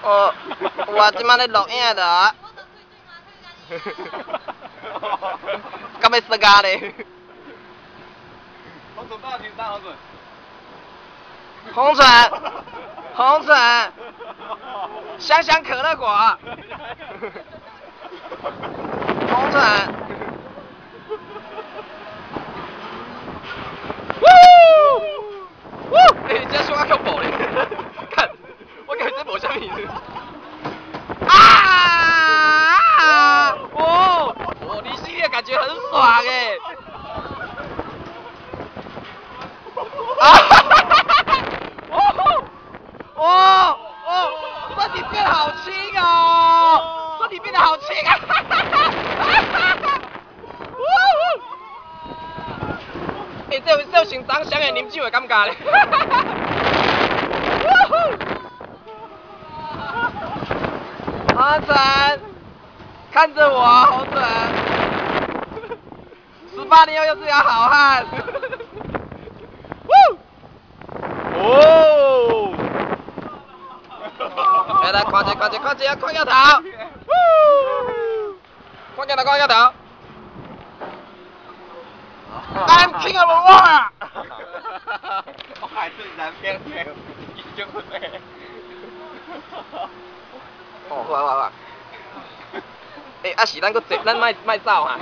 我即摆咧录影的。敢要死啊咧？红准多少斤三红准？红准，红准，香香可乐果。红准。欸，这说我恐怖咧！看，我感觉这无啥物。离心的感觉很爽哎！身体变好轻哦，身体变得好轻啊！欸，这心脏像会啉酒的感觉咧！红准，看着我，红准，18年后又是条好汉。哦！来，看一下，看摇头。看摇头。单听啊，无我啊！我还是男编剧，你就不对。哇！欸，是咱搁坐，咱莫走哈。